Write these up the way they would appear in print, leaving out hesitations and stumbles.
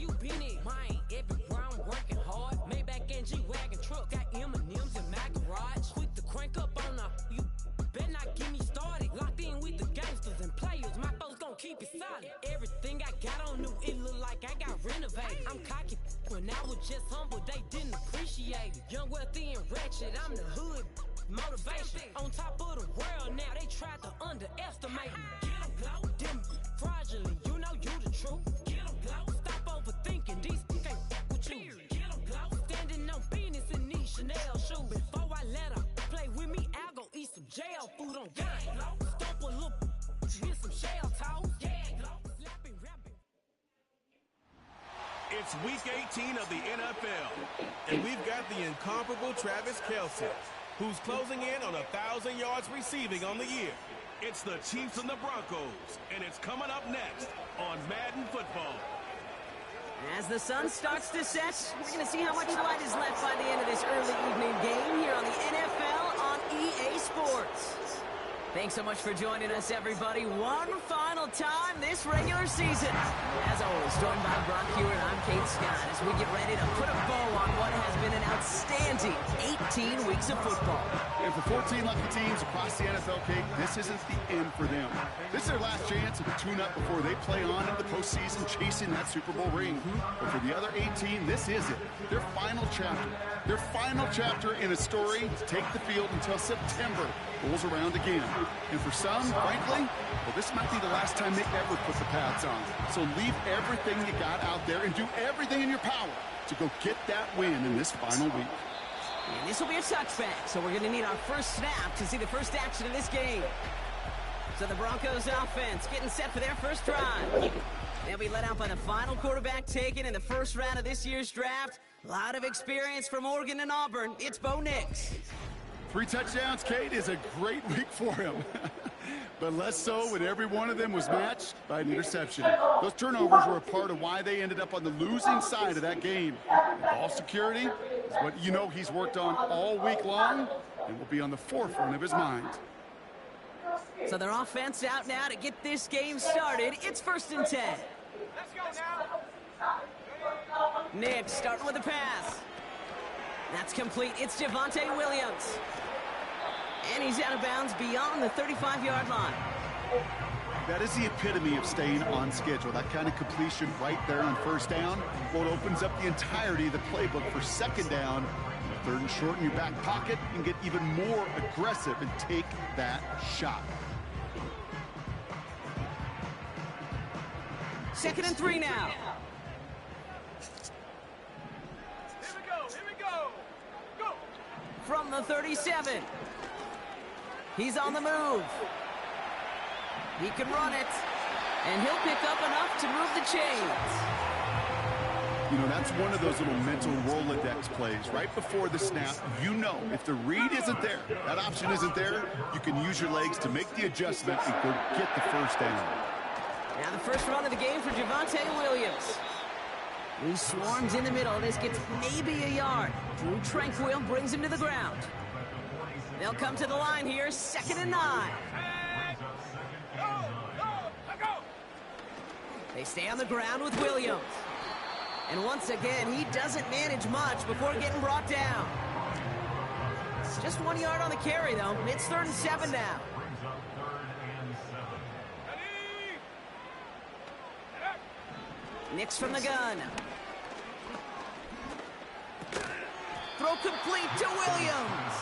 you been at? Mine, everywhere I'm working hard. Maybach and G-Wagon truck, got M&M's in my garage. Quick to crank up on the, you better not get me started. Locked in with the gangsters and players, my folks gon' keep it solid. Everything I got on new, it look like I got renovated. I'm cocky, when I was just humble, they didn't appreciate it. Young, wealthy, and ratchet, I'm the hood. Motivation on top of the world now, they tried to underestimate me. Get 'em glow, them fraudulent, you know you the truth. Get 'em glow, stop overthinking, these can't with you. Get 'em glow, standing on business in these Chanel shoes. Before I let her play with me, I'll go eat some jail food on game. Stomp a little with some shell toes. Slapping, rapping. It's week 18 of the NFL, and we've got the incomparable Travis Kelce, who's closing in on 1,000 yards receiving on the year. It's the Chiefs and the Broncos, and it's coming up next on Madden Football. As the sun starts to set, we're going to see how much light is left by the end of this early evening game here on the NFL on EA Sports. Thanks so much for joining us, everybody. One final time this regular season. As always, joined by Brock Hewitt, I'm Kate Scott, as we get ready to put a bow on what has been an outstanding 18 weeks of football. And for 14 lucky teams across the NFL, Kate, this isn't the end for them. This is their last chance to tune up before they play on into the postseason chasing that Super Bowl ring. But for the other 18, this is it. Their final chapter. Their final chapter in a story to take the field until September rolls around again. And for some, frankly, well, this might be the last time they ever put the pads on. So leave everything you got out there and do everything in your power to go get that win in this final week. And this will be a touchback, so we're going to need our first snap to see the first action of this game. So the Broncos offense getting set for their first drive. They'll be led out by the final quarterback taken in the first round of this year's draft. A lot of experience from Oregon and Auburn. It's Bo Nix. 3 touchdowns, Kate, is a great week for him. But less so when every one of them was matched by an interception. Those turnovers were a part of why they ended up on the losing side of that game. And ball security is what you know he's worked on all week long and will be on the forefront of his mind. So their offense out now to get this game started. It's 1st and 10. Let's go now. Nix starting with the pass. That's complete. It's Javonte Williams. And he's out of bounds beyond the 35-yard line. That is the epitome of staying on schedule. That kind of completion right there on 1st down. Well, it opens up the entirety of the playbook for 2nd down. 3rd and short in your back pocket. You can get even more aggressive and take that shot. 2nd and 3 now. Here we go. Go. From the 37. He's on the move. He can run it. And he'll pick up enough to move the chains. You know, that's one of those little mental Rolodex plays. Right before the snap, you know if the read isn't there, that option isn't there, you can use your legs to make the adjustment and go get the 1st down. Now the first run of the game for Javonte Williams. He swarms in the middle. This gets maybe a yard. Drew Tranquil brings him to the ground. They'll come to the line here, 2nd and 9. Go. They stay on the ground with Williams. And once again, he doesn't manage much before getting brought down. Just 1 yard on the carry, though. It's 3rd and 7 now. Nix from the gun. Throw complete to Williams.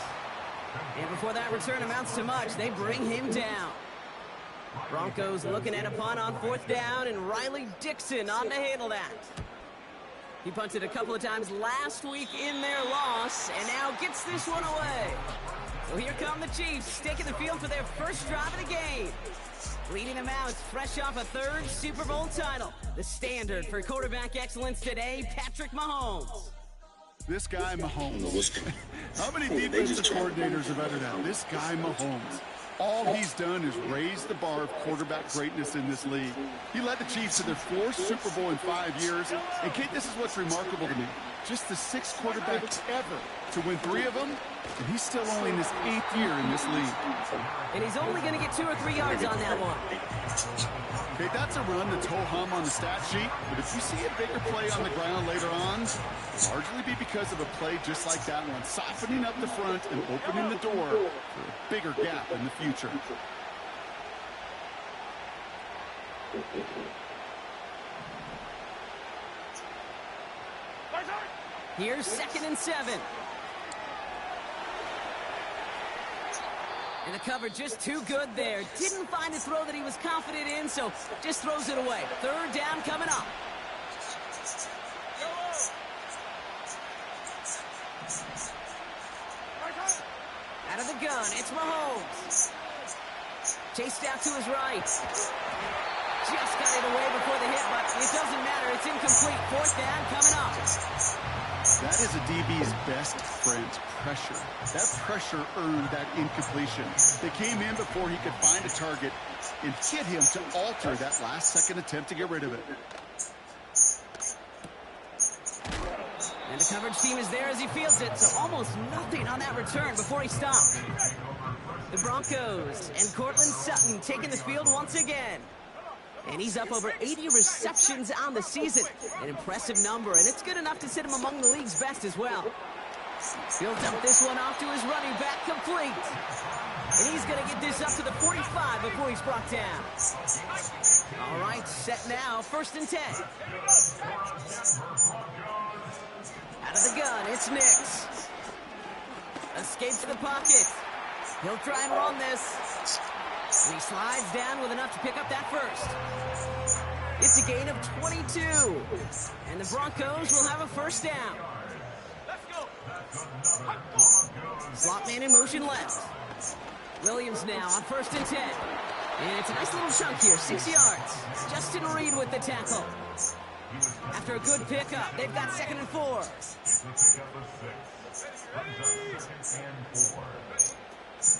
And before that return amounts to much, they bring him down. Broncos looking at a punt on 4th down, and Riley Dixon on to handle that. He punted a couple of times last week in their loss, and now gets this one away. So here come the Chiefs, taking the field for their first drive of the game. Leading them out, fresh off a 3rd Super Bowl title. The standard for quarterback excellence today, Patrick Mahomes. This guy, Mahomes. How many defensive coordinators have uttered that? This guy, Mahomes. All he's done is raise the bar of quarterback greatness in this league. He led the Chiefs to their 4th Super Bowl in 5 years. And, Kate, this is what's remarkable to me. Just the 6th quarterback ever to win 3 of them, and he's still only in his 8th year in this league. And he's only going to get 2 or 3 yards on that one. Okay, that's a run that's ho-hum on the stat sheet, but if you see a bigger play on the ground later on, it'll largely be because of a play just like that one, softening up the front and opening the door for a bigger gap in the future. Here's 2nd and 7. And the cover just too good there. Didn't find a throw that he was confident in, so just throws it away. 3rd down coming up. Out of the gun, it's Mahomes. Chased out to his right. Just got it away before the hit, but it doesn't matter. It's incomplete. 4th down coming up. That is a DB's best friend, pressure. That pressure earned that incompletion. They came in before he could find a target and hit him to alter that last-second attempt to get rid of it. And the coverage team is there as he fields it, so almost nothing on that return before he stopped. The Broncos and Cortland Sutton taking the field once again. And he's up over 80 receptions on the season. An impressive number, and it's good enough to sit him among the league's best as well. He'll dump this one off to his running back, complete. And he's going to get this up to the 45 before he's brought down. All right, set now, 1st and 10. Out of the gun, it's Nix. Escapes the pocket. He'll try and run this. And he slides down with enough to pick up that first. It's a gain of 22. And the Broncos will have a 1st down. Slot man in motion left. Williams now on 1st and 10. And it's a nice little chunk here, 6 yards. Justin Reed with the tackle. After a good pickup, they've got 2nd and 4.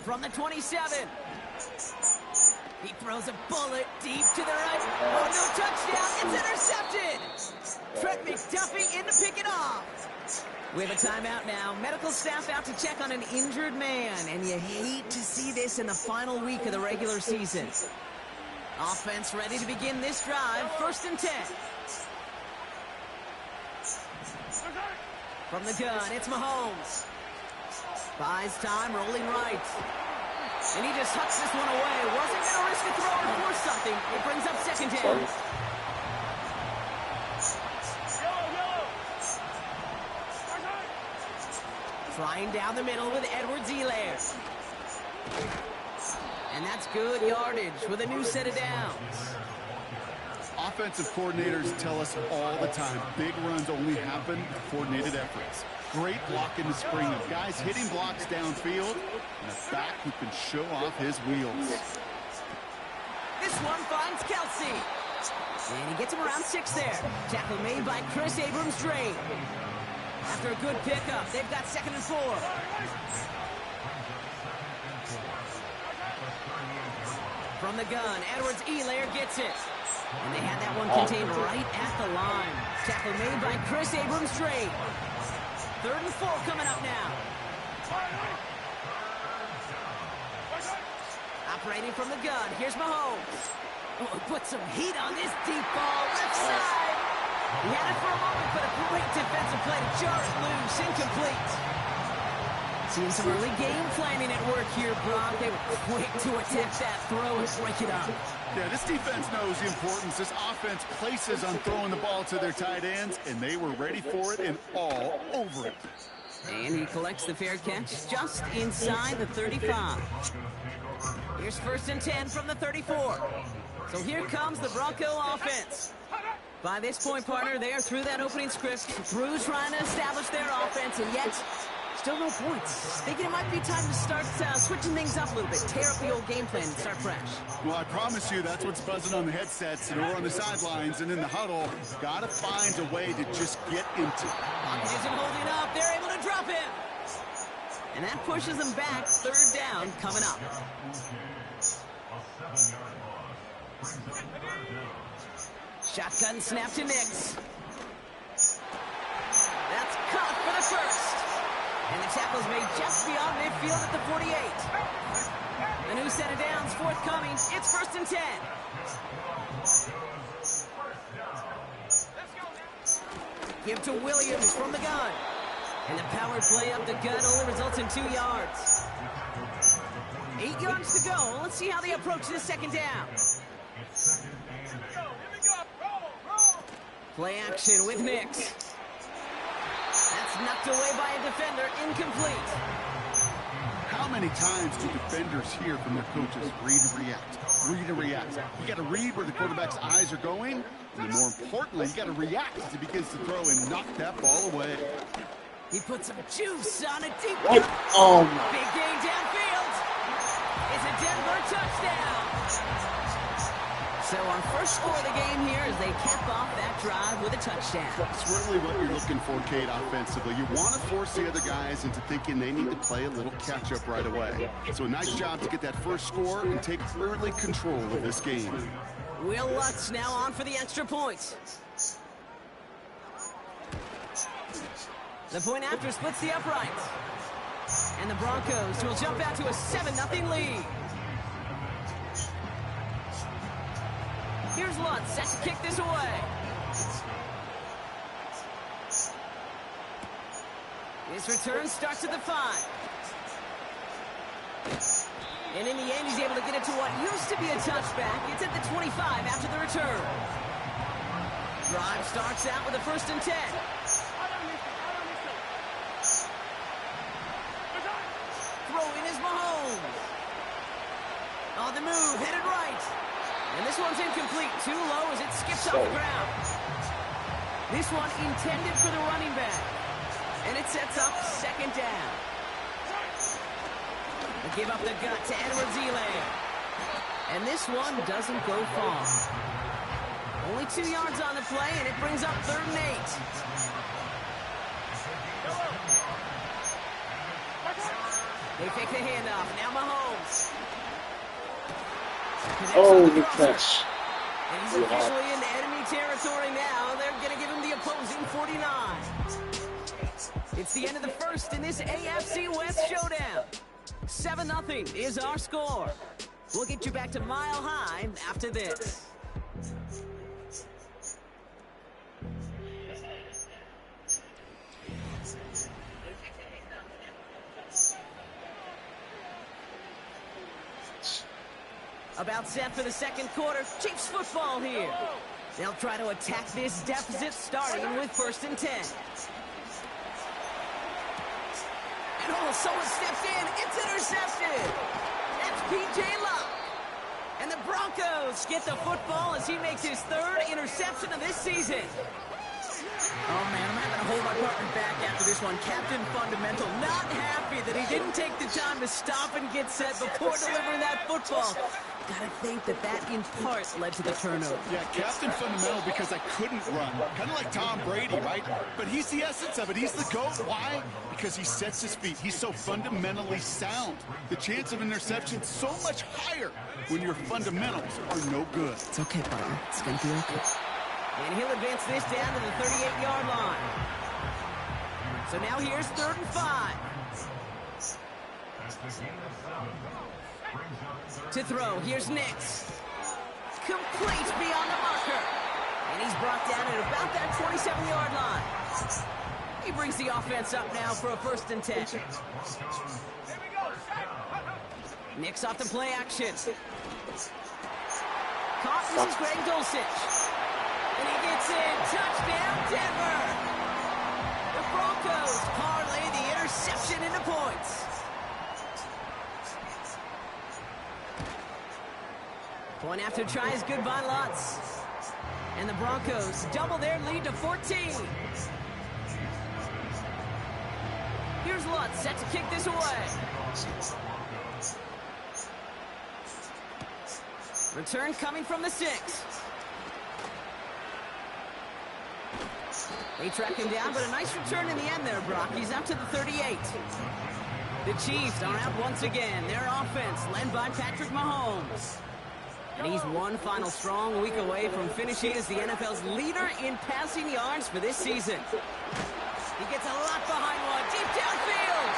From the 27. He throws a bullet deep to the right. Oh, no touchdown. It's intercepted. Trent McDuffie in to pick it off. We have a timeout now. Medical staff out to check on an injured man. And you hate to see this in the final week of the regular season. Offense ready to begin this drive. 1st and 10. From the gun, it's Mahomes. Buys time, rolling right. And he just hucks this one away. Wasn't going to risk a throw or force something. It brings up 2nd down. Flying down the middle with Edwards-Helaire. And that's good yardage with a new set of downs. Offensive coordinators tell us all the time, big runs only happen with coordinated efforts. Great block in the spring of guys hitting blocks downfield and a back who can show off his wheels. This one finds Kelsey. And he gets him around 6 there. Tackle made by Chris Abrams-Drain. After a good pickup, they've got 2nd and 4. From the gun, Edwards-Helaire gets it. And they had that one contained right at the line. Tackle made by Chris Abrams-Drain. 3rd and 4 coming up now. Operating from the gun, here's Mahomes. Oh, put some heat on this deep ball, left side. He had it for a moment, but a great defensive play to jar it loose, incomplete. Seeing some early game planning at work here, Brock. They were quick to attack that throw and break it up. Yeah, this defense knows the importance this offense places on throwing the ball to their tight ends, and they were ready for it and all over it. And he collects the fair catch just inside the 35. Here's 1st and 10 from the 34. So here comes the Bronco offense. By this point, partner, they are through that opening script, through trying to establish their offense, and yet still no points. Thinking it might be time to start switching things up a little bit, tear up the old game plan and start fresh. Well, I promise you that's what's buzzing on the headsets and over on the sidelines and in the huddle. Got to find a way to just get into it. Pocket isn't holding up. They're able to drop him. And that pushes them back. 3rd down coming up. Shotgun snap to Nix. That's tackle's made just beyond midfield at the 48. A new set of downs forthcoming. It's 1st and 10. Give to Williams from the gun. And the power play up the gut only results in 2 yards. 8 yards to go. Let's see how they approach this 2nd down. Play action with Nix. That's knocked away by a defender. Incomplete. How many times do defenders hear from their coaches, read and react, read and react? You got to read where the quarterback's eyes are going, and more importantly, you got to react as he begins to throw and knock that ball away. He put some juice on a deep What? Oh my. big gain downfield. It's a Denver touchdown. So our first score of the game here as they cap off that drive with a touchdown. That's really what you're looking for, Kate, offensively. You want to force the other guys into thinking they need to play a little catch-up right away. So a nice job to get that first score and take early control of this game. Will Lutz now on for the extra point. The point after splits the uprights. And the Broncos will jump out to a 7-0 lead. Here's Lutz set to kick this away. His return starts at the 5. And in the end, he's able to get it to what used to be a touchback. It's at the 25 after the return. Drive starts out with a 1st and 10. Throwing is Mahomes. On the move, headed right. And this one's incomplete. Too low as it skips off the ground. This one intended for the running back. And it sets up 2nd down. They give up the gut to Edwards-Helaire. And this one doesn't go far. Only 2 yards on the play, and it brings up 3rd and 8. They fake the handoff. Now Mahomes. Oh, the catch. And he's officially in enemy territory now. They're going to give him the opposing 49. It's the end of the first in this AFC West showdown. 7-0 is our score. We'll get you back to Mile High after this. About set for the 2nd quarter. Chiefs football here. They'll try to attack this deficit starting with 1st and 10. And oh, someone steps in. It's intercepted. That's P.J. Locke. And the Broncos get the football as he makes his 3rd interception of this season. Oh, man, I'm having to hold my partner back after this one. Captain Fundamental not happy that he didn't take the time to stop and get set before delivering that football. Gotta think that in part led to the turnover. Yeah, Captain Fundamental because I couldn't run. Kind of like Tom Brady, right? But he's the essence of it. He's the GOAT. Why? Because he sets his feet. He's so fundamentally sound. The chance of interception so much higher when your fundamentals are no good. It's okay, partner. It's gonna be okay. And he'll advance this down to the 38-yard line. So now here's 3rd and 5. To throw, here's Nix. Complete beyond the marker. And he's brought down at about that 27-yard line. He brings the offense up now for a 1st and 10. Nix off the play action. Caught, this is Greg Dulcich. And he gets in. Touchdown, Denver. The Broncos parlay the interception into points. Point after try is good by Lutz. And the Broncos double their lead to 14. Here's Lutz set to kick this away. Return coming from the 6. They track him down, but a nice return in the end there, Brock. He's up to the 38. The Chiefs are out once again. Their offense led by Patrick Mahomes. And he's one final strong week away from finishing as the NFL's leader in passing yards for this season. He gets a lot behind one. Deep downfield.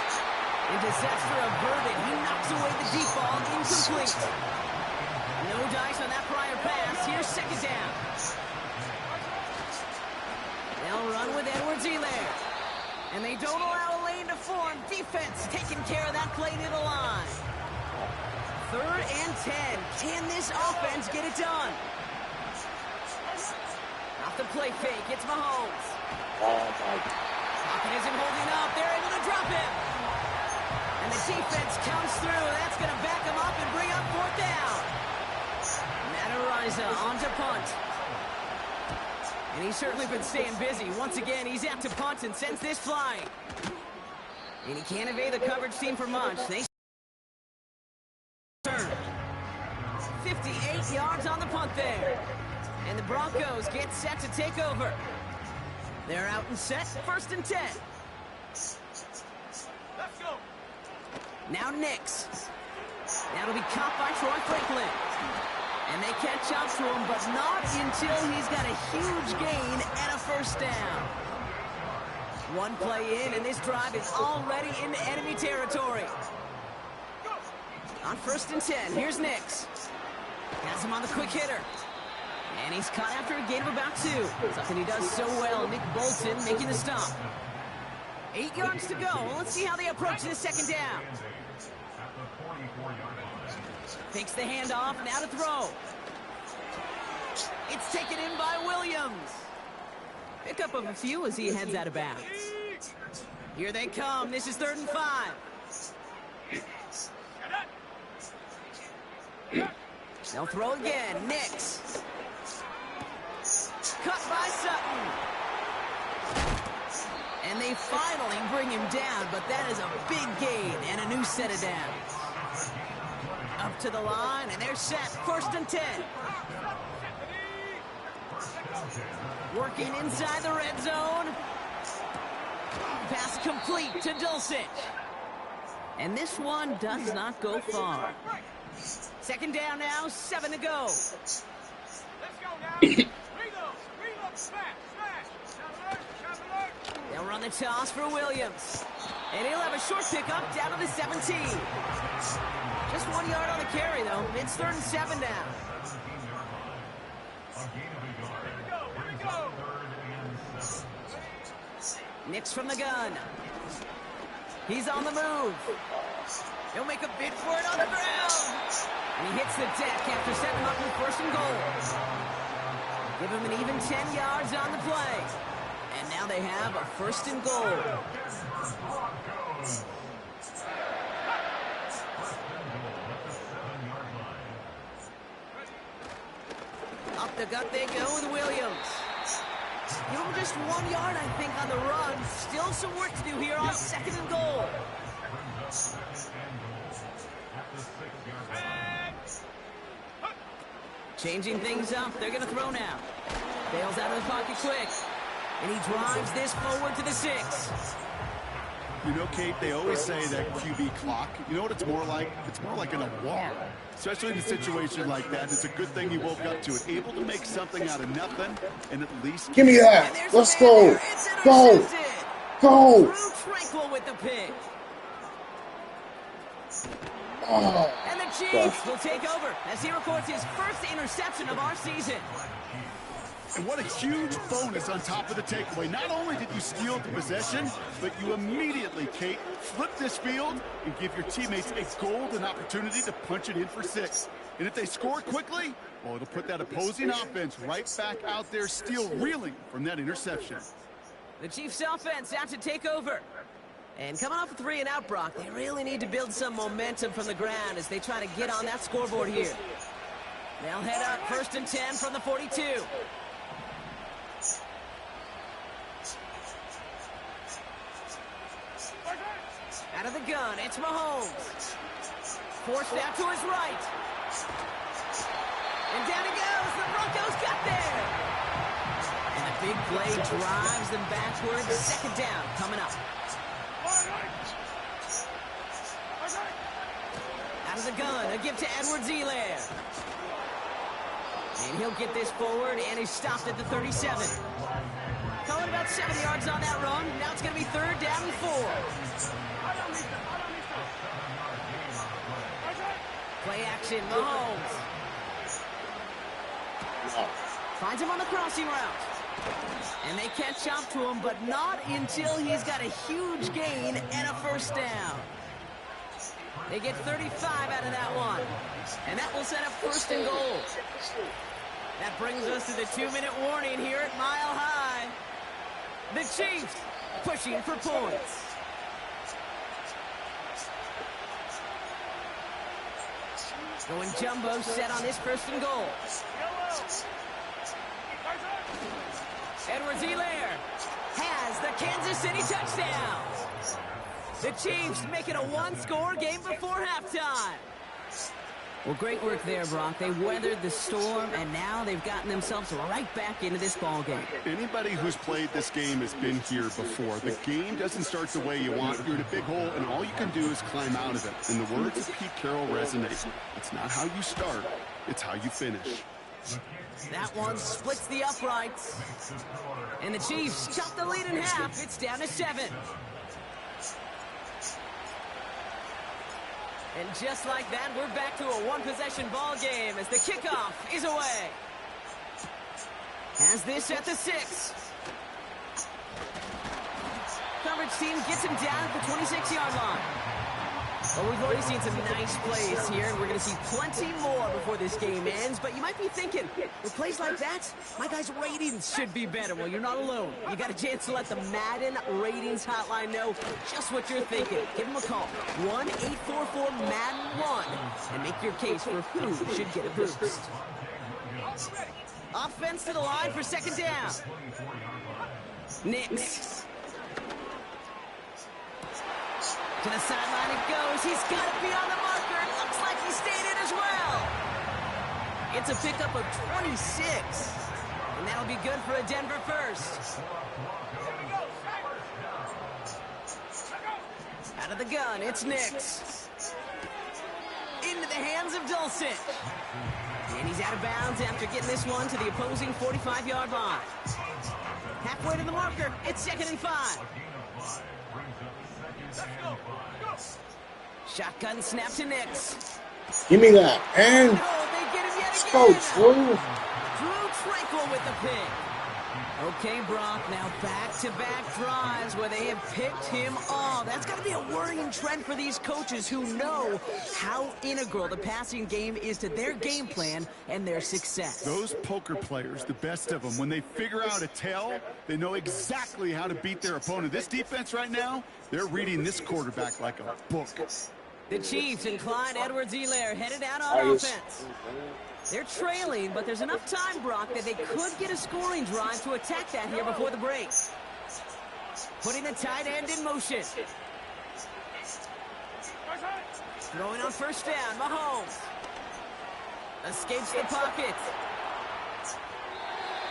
And disaster averted. He knocks away the deep ball. Incomplete. No dice on that prior pass. Here's second down. They'll run with Edwards-Helaire. And they don't allow a lane to form. Defense taking care of that play near the line. 3rd and 10. Can this offense get it done? Off the play fake. It's Mahomes. Pocket isn't holding up. They're able to drop him. And the defense comes through. That's going to back him up and bring up 4th down. Matt Araiza on to punt. And he's certainly been staying busy. Once again, he's out to punt and sends this flying. And he can't evade the coverage team for much. They turn. 58 yards on the punt there. And the Broncos get set to take over. They're out and set. 1st and 10. Let's go. Now Nix. That'll be caught by Troy Franklin. And they catch up to him, but not until he's got a huge gain and a 1st down. One play in, and this drive is already into enemy territory. On 1st and 10, here's Nix. Has him on the quick hitter. And he's caught after a gain of about 2. Something he does so well. Nick Bolton making the stop. 8 yards to go. Let's see how they approach this 2nd down. Fakes the handoff, now to throw. It's taken in by Williams. Pick up of a few as he heads out of bounds. Here they come. This is 3rd and 5. They'll throw again. Nix. Cut by Sutton. And they finally bring him down, but that is a big gain and a new set of downs. Up to the line, and they're set. 1st and 10. Working inside the red zone. Pass complete to Dulcich. And this one does not go far. 2nd down now, 7 to go. Let's go now. Reload. Smash. They'll run the toss for Williams. And he'll have a short pickup down to the 17. Just 1 yard on the carry, though. It's 3rd and 7 now. Here we go. Nix from the gun. He's on the move. He'll make a bid for it on the ground. And he hits the deck after setting up with 1st and goal. Give him an even 10 yards on the play. And now they have a 1st and goal. Up the gut they go with Williams. Give him just 1 yard, I think, on the run. Still some work to do here on 2nd and goal. Changing things up. They're going to throw now. Bails out of the pocket quick. And he drives this forward to the 6. You know, Kate, they always say that QB clock, you know what it's more like? It's more like an alarm. Especially in a situation like that. It's a good thing you woke up to it. Able to make something out of nothing and at least... Give me that. Let's go. Go. Go. Drew Tranquil with the pick. Oh. And the Chiefs will take over as he records his 1st interception of our season. And what a huge bonus on top of the takeaway. Not only did you steal the possession, but you immediately, Kate, flip this field and give your teammates a golden opportunity to punch it in for 6. And if they score quickly, well, it'll put that opposing offense right back out there, still reeling from that interception. The Chiefs offense out to take over. And coming off a 3-and-out, Brock, they really need to build some momentum from the ground as they try to get on that scoreboard here. They'll head up 1st and 10 from the 42. Out of the gun, it's Mahomes. Forced out to his right. And down he goes. The Broncos got there. And the big play drives them backwards. 2nd down coming up. Out of the gun, a give to Edwards-Helaire. And he'll get this forward, and he's stopped at the 37. Calling about 7 yards on that run. Now it's going to be 3rd down and 4. Play action, Mahomes. Finds him on the crossing route. And they catch up to him, but not until he's got a huge gain and a 1st down. They get 35 out of that one. And that will set up 1st and goal. That brings us to the 2-minute warning here at Mile High. The Chiefs pushing for points. Going jumbo set on this 1st and goal. Edwards-Helaire has the Kansas City touchdown. The Chiefs make it a 1-score game before halftime. Well, great work there, Brock. They weathered the storm, and now they've gotten themselves right back into this ball game. Anybody who's played this game has been here before. The game doesn't start the way you want. You're in a big hole, and all you can do is climb out of it. And the words of Pete Carroll resonate. It's not how you start, it's how you finish. That one splits the uprights. And the Chiefs chop the lead in half. It's down to 7. And just like that, we're back to a 1-possession ball game as the kickoff is away. Has this at the 6. Coverage team gets him down at the 26-yard line. Well, we've already seen some nice plays here, and we're going to see plenty more before this game ends. But you might be thinking, with plays like that, my guys' ratings should be better. Well, you're not alone. You got a chance to let the Madden ratings hotline know just what you're thinking. Give them a call, 1-844-MADDEN-1, and make your case for who should get a boost. Offense to the line for 2nd down. Nix. To the sideline it goes. He's got to be on the marker. Looks like he stayed in as well. It's a pickup of 26. And that'll be good for a Denver 1st. Out of the gun, it's Nix. Into the hands of Dulcich. And he's out of bounds after getting this one to the opposing 45-yard line. Halfway to the marker, it's 2nd and 5. Shotgun snap to Nix. Give me that. And they get him yet let's go, again. Drew. Drew Tranquil with the pick. Okay, Brock, now back-to-back drives where they have picked him off. That's got to be a worrying trend for these coaches who know how integral the passing game is to their game plan and their success. Those poker players, the best of them, when they figure out a tell, they know exactly how to beat their opponent. This defense right now, they're reading this quarterback like a book. The Chiefs and Clyde Edwards-Helaire headed out on offense. They're trailing, but there's enough time, Brock, that they could get a scoring drive to attack that here before the break. Putting the tight end in motion. Throwing on 1st down, Mahomes. Escapes the pocket.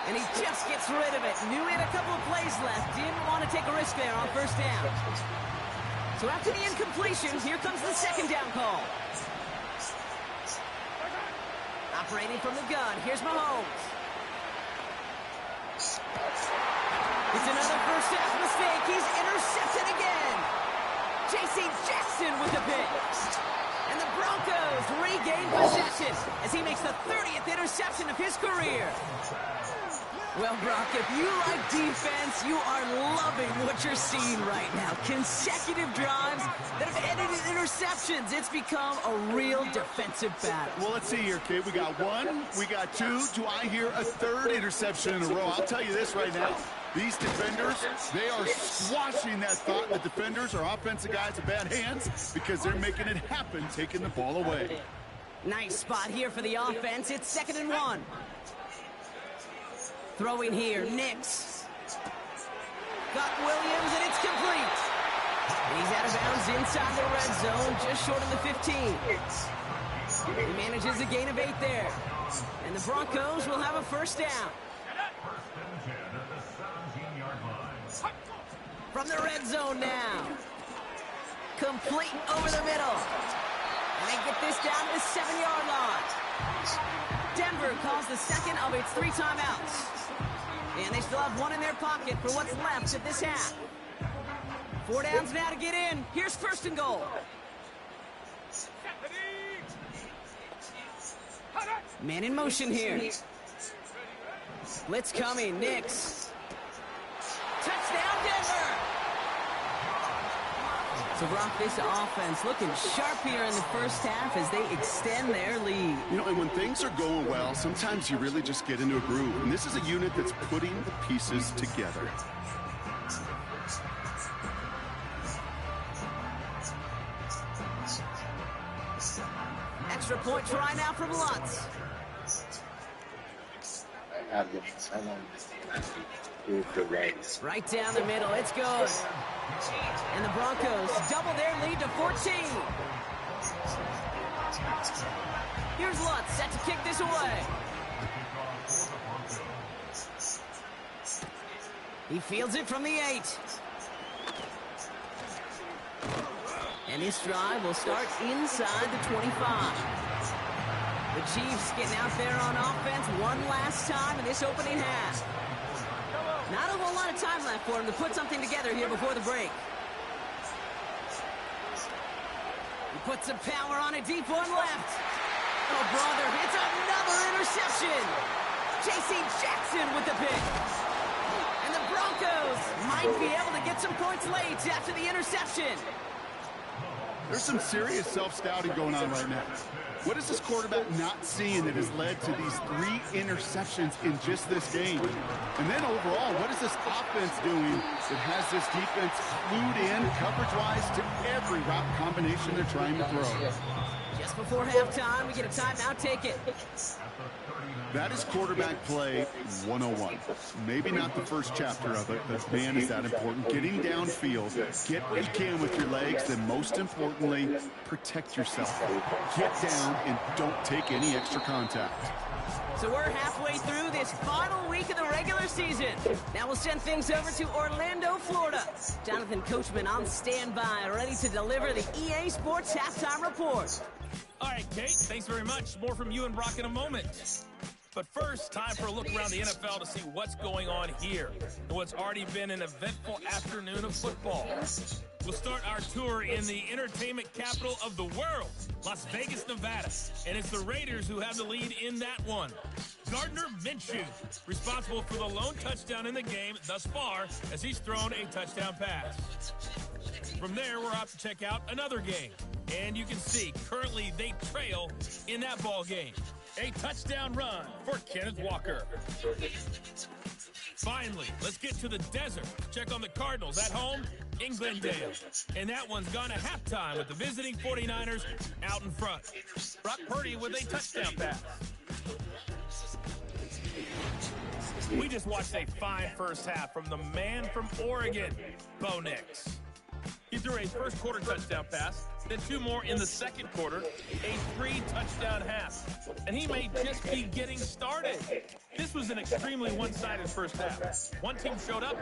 And he just gets rid of it. Knew he had a couple of plays left. Didn't want to take a risk there on 1st down. So after the incompletion, here comes the 2nd down call. Operating from the gun, here's Mahomes. It's another 1st half mistake. He's intercepted again. J.C. Jackson with the pick. And the Broncos regain possession as he makes the 30th interception of his career. Well, Brock, if you like defense, you are loving what you're seeing right now. Consecutive drives that have ended in interceptions. It's become a real defensive battle. Well, let's see here, kid. We got 1, we got 2. Do I hear a 3rd interception in a row? I'll tell you this right now. These defenders, they are squashing that thought that defenders are offensive guys in bad hands because they're making it happen, taking the ball away. Nice spot here for the offense. It's 2nd and 1. Throwing here, Nix. Got Williams, and it's complete. And he's out of bounds inside the red zone, just short of the 15. He manages a gain of 8 there. And the Broncos will have a 1st down. From the red zone now. Complete over the middle. And they get this down to the 7-yard line. Denver calls the 2nd of its 3 timeouts. And they still have one in their pocket for what's left of this half. 4 downs now to get in. Here's first and goal. Man in motion here. Blitz coming. Nix. Touchdown, Denver! So, Brock, this offense looking sharp here in the first half as they extend their lead. You know, and when things are going well, sometimes you really just get into a groove. And this is a unit that's putting the pieces together. Extra point try now from Lutz. Right down the middle. It's good. And the Broncos double their lead to 14. Here's Lutz set to kick this away. He fields it from the 8. And this drive will start inside the 25. The Chiefs getting out there on offense one last time in this opening half. Not a whole lot of time left for him to put something together here before the break. He puts some power on it, deep one left. Oh, brother, it's another interception. J.C. Jackson with the pick. And the Broncos might be able to get some points late after the interception. There's some serious self-scouting going on right now. What is this quarterback not seeing that has led to these 3 interceptions in just this game? And then overall, what is this offense doing that has this defense clued in coverage-wise to every route combination they're trying to throw? Just before halftime, we get a timeout. Take it. That is quarterback play 101. Maybe not the first chapter of it, but man, is that important. Getting downfield, get what you can with your legs, then most importantly, protect yourself. Get down and don't take any extra contact. So we're halfway through this final week of the regular season. Now we'll send things over to Orlando, Florida. Jonathan Coachman on standby, ready to deliver the EA Sports Halftime Report. All right, Kate, thanks very much. More from you and Brock in a moment. But first, time for a look around the NFL to see what's going on here and what's already been an eventful afternoon of football. We'll start our tour in the entertainment capital of the world, Las Vegas, Nevada. And it's the Raiders who have the lead in that one. Gardner Minshew, responsible for the lone touchdown in the game thus far as he's thrown a touchdown pass. From there, we're off to check out another game. And you can see, currently they trail in that ball game. A touchdown run for Kenneth Walker. Finally, let's get to the desert. Check on the Cardinals at home in Glendale. And that one's gone to halftime with the visiting 49ers out in front. Brock Purdy with a touchdown pass. We just watched a fine first half from the man from Oregon, Bo Nix. He threw a first quarter touchdown pass, then 2 more in the second quarter, a 3-touchdown half. And he may just be getting started. This was an extremely one-sided first half. One team showed up.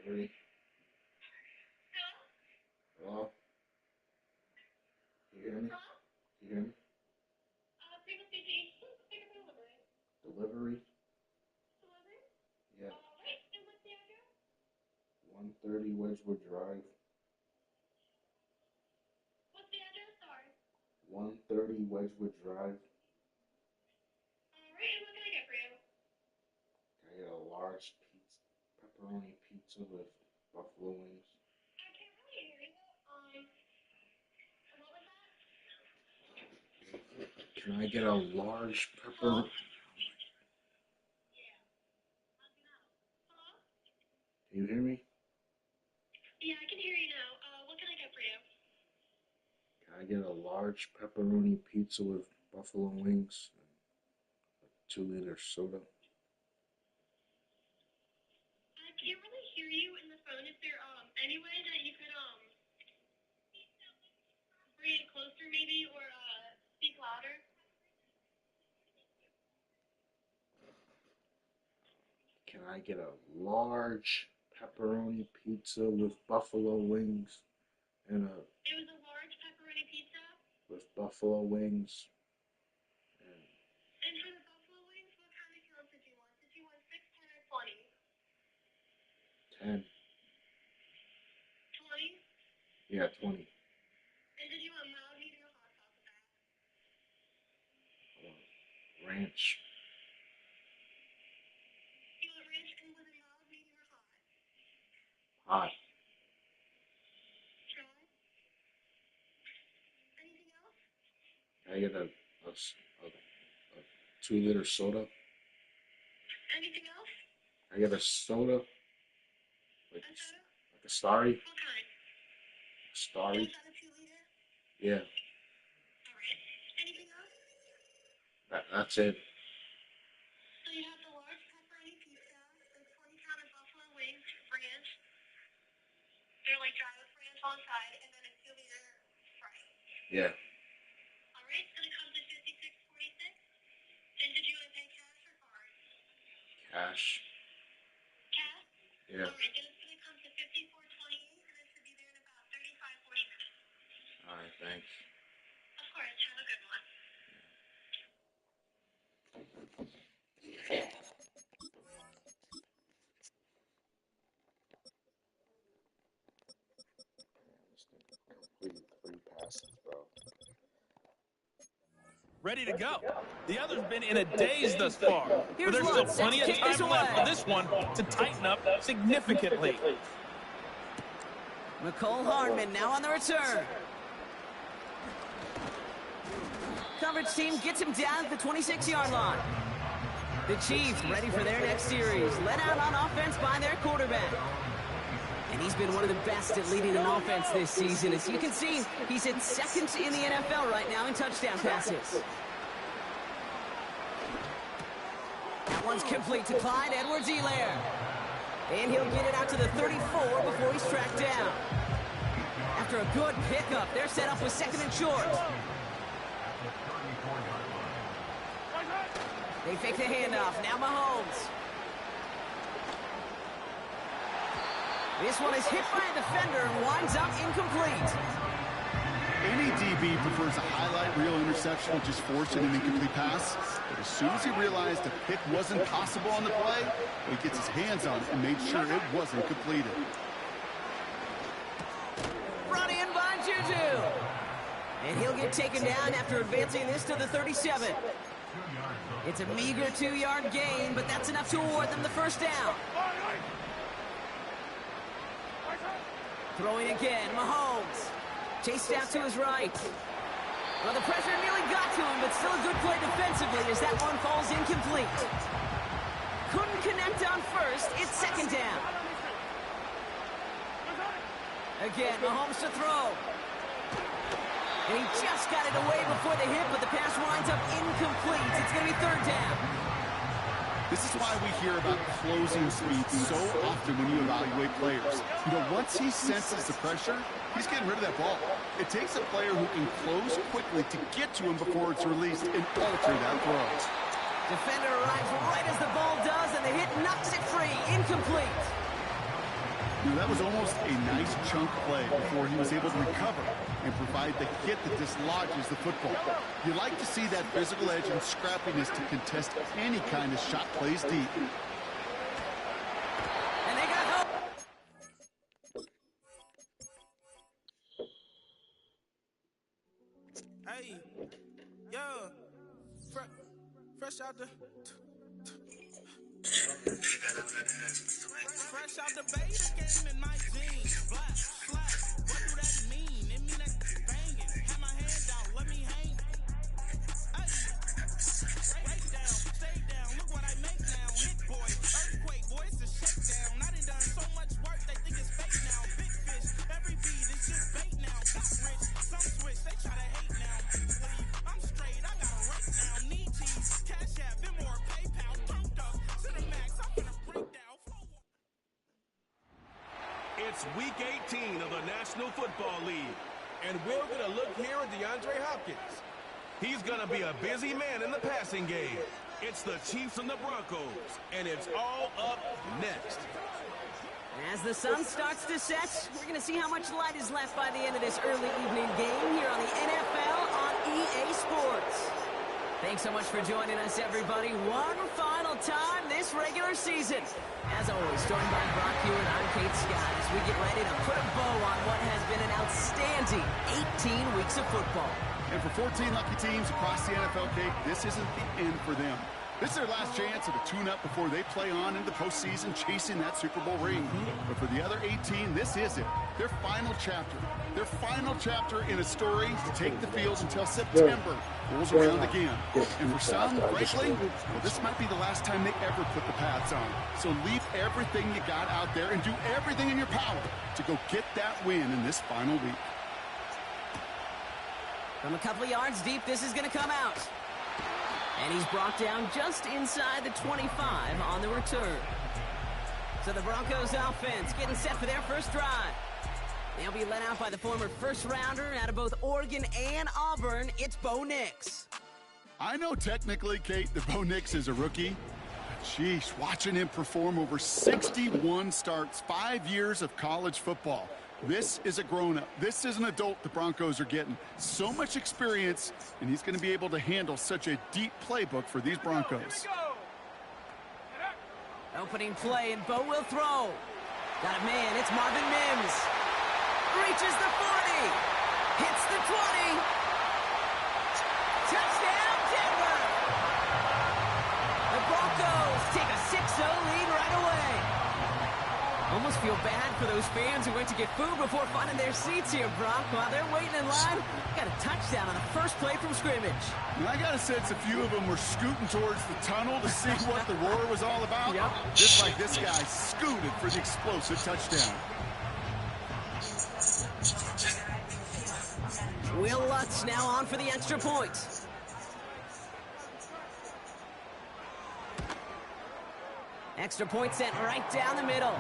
Delivery. Hello? You hear me? You hear me? Delivery? Yeah. 130 Wedgwood Drive. What's the address, sorry? 130 Wedgwood Drive. Alright, and what can I get for you? Can I get a large pepperoni pizza with buffalo wings? I can't really hear you. And what was that? Can I get a large pepperoni? Hello? Can you hear me? Yeah, I can hear you now. What can I get for you? Can I get a large pepperoni pizza with buffalo wings and a 2-liter soda? I can't really hear you in the phone. Is there any way that you could bring it closer maybe or speak louder? Can I get a large pepperoni pizza with buffalo wings and a It was a large pepperoni pizza. with buffalo wings And for the buffalo wings, what kind of count did you want? Did you want 6, 10, or 20? and 10. 20? Yeah, 20. And did you want mild, medium, or hot sauce with that? I want ranch. Do you want ranch and was it mild, medium, or hot? Hot. Dry? Anything else? Can I get a 2-liter soda? Anything else? Can I get a soda? Like A soda? a Starry? What kind? Starry? Was that a 2-liter? Yeah, Alright. Anything else? that's it. So you have the large pepperoni pizza, the 20-count of buffalo wings, ranch. They're like dry with ranch on the side, and then a 2-liter Sprite. Yeah, Alright, it's gonna come to $56.46. And did you want to pay cash or card? cash. Cash? Yeah. Alright, then it's gonna come to $54.28, and it should be there in about 35-40 minutes. All right, thanks. Of course, have a good one. This thing completed 3 passes, bro. Ready to go. The other's been in a daze thus far, but Here's there's one, still set plenty to of kick this time left away. for this one to tighten up significantly. McCole Hardman now on the return. Coverage team gets him down at the 26-yard line. The Chiefs ready for their next series. Led out on offense by their quarterback. And he's been one of the best at leading an offense this season. As you can see, he's at second in the NFL right now in touchdown passes. That one's complete to Clyde Edwards-Helaire. And he'll get it out to the 34 before he's tracked down. After a good pickup, they're set up with 2nd and short. They fake the handoff. Now Mahomes. This one is hit by a defender and winds up incomplete. Any DB prefers a highlight reel interception of just forcing an incomplete pass. But as soon as he realized a pick wasn't possible on the play, he gets his hands on it and made sure it wasn't completed. Brought in by Juju. And he'll get taken down after advancing this to the 37. It's a meager 2-yard gain, but that's enough to award them the first down. Throwing again, Mahomes. Chased out to his right. Well, the pressure nearly got to him, but still a good play defensively as that one falls incomplete. Couldn't connect on first. It's 2nd down. Again, Mahomes to throw. And he just got it away before the hit, but the pass winds up incomplete. It's going to be 3rd down. This is why we hear about closing speed so often when you evaluate players. You know, once he senses the pressure, he's getting rid of that ball. It takes a player who can close quickly to get to him before it's released and alter that throw. Defender arrives right as the ball does, and the hit knocks it free. Incomplete. You know, that was almost a nice chunk play before he was able to recover and provide the hit that dislodges the football. You like to see that physical edge and scrappiness to contest any kind of shot plays deep. And they got help. Hey, yo, fresh out the... Fresh out the beta game in my jeans. Black, slack, what do that mean? It mean that banging. Have my hand out, let me hang. Hey, break down, stay down, look what I make now. Hit boy, earthquake, boy, it's a shakedown. I done so much work, they think it's fake now. Big fish, every beat is just bait now. Got rich, some switch, they try to hate now. Leave, I'm straight, I got a rate now. Need cheese, cash app, been more PayPal, turned up to the max. I'm gonna break down. It's Week 18 of the National Football League, and we're going to look here at DeAndre Hopkins. He's going to be a busy man in the passing game. It's the Chiefs and the Broncos, and it's all up next. As the sun starts to set, we're going to see how much light is left by the end of this early evening game here on the NFL on EA Sports. Thanks so much for joining us, everybody. One final time this regular season. As always, joined by Brock Hewitt, I'm Kate Scott as we get ready to put a bow on what has been an outstanding 18 weeks of football. And for 14 lucky teams across the NFL, Kate, this isn't the end for them. This is their last chance at a tune-up before they play on into the postseason chasing that Super Bowl ring. But for the other 18, this is it. Their final chapter. Their final chapter in a story to take the field until September rolls around again. And for some, frankly, well, this might be the last time they ever put the pads on. So leave everything you got out there and do everything in your power to go get that win in this final week. From a couple of yards deep, this is going to come out. And he's brought down just inside the 25 on the return. So the Broncos offense getting set for their first drive. They'll be led out by the former first-rounder out of both Oregon and Auburn. It's Bo Nix. I know technically, Kate, that Bo Nix is a rookie. But sheesh, watching him perform over 61 starts, 5 years of college football. This is a grown-up. This is an adult the Broncos are getting. So much experience, and he's going to be able to handle such a deep playbook for these Broncos. Opening play, and Bo will throw. Got a man. It's Marvin Mims. Reaches the 40. Hits the 20. Touchdown, Denver. The Broncos take a 6-0 lead right away. Almost feel bad for those fans who went to get food before finding their seats here, Brock. While they're waiting in line, got a touchdown on the first play from scrimmage. And I got a sense a few of them were scooting towards the tunnel to see what the roar was all about. Yep. Just like this guy scooted for the explosive touchdown. Will Lutz now on for the extra point. Extra point sent right down the middle.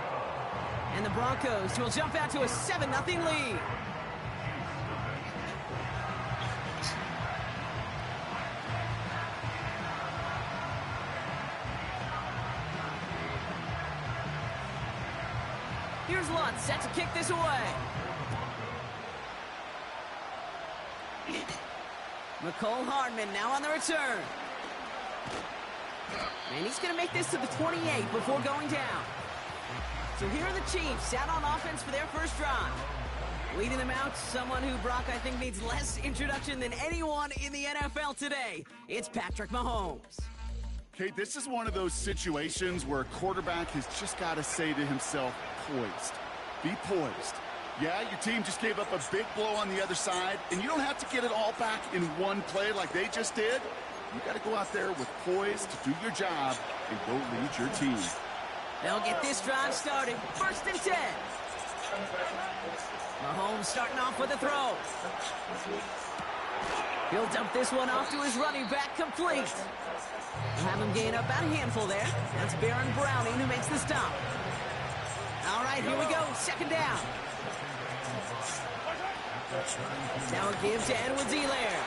And the Broncos will jump out to a 7-0 lead. Here's Lutz set to kick this away. McCole Hardman now on the return. And he's going to make this to the 28 before going down. So here are the Chiefs out on offense for their first drive. Leading them out, someone who, Brock, I think needs less introduction than anyone in the NFL today. It's Patrick Mahomes. Okay, this is one of those situations where a quarterback has just got to say to himself, poised. Be poised. Yeah, your team just gave up a big blow on the other side, and you don't have to get it all back in one play like they just did. You got to go out there with poise to do your job and go lead your team. They'll get this drive started. 1st and 10. Mahomes starting off with a throw. He'll dump this one off to his running back, complete. We'll have him gain up about a handful there. That's Baron Browning who makes the stop. All right, here we go. 2nd down. Now a give to Edwards-Helaire.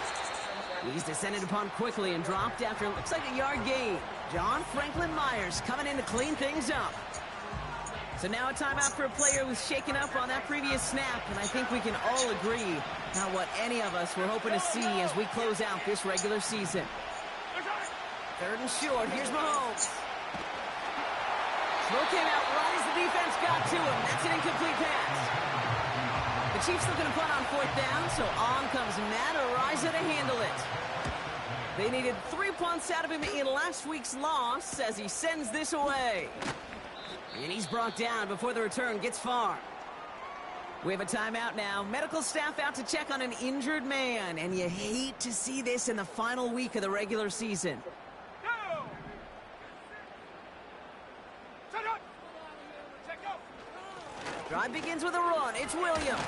He's descended upon quickly and dropped after looks like a yard gain. John Franklin Myers coming in to clean things up. So now a timeout for a player who's shaken up on that previous snap, and I think we can all agree not what any of us were hoping to see as we close out this regular season. 3rd and short. Here's Mahomes. Throw came out right as the defense got to him. That's an incomplete pass. The Chiefs looking to punt on 4th down, so on comes Matt Araiza to handle it. They needed 3 punts out of him in last week's loss as he sends this away. And he's brought down before the return gets far. We have a timeout now. Medical staff out to check on an injured man, and you hate to see this in the final week of the regular season. Drive begins with a run. It's Williams.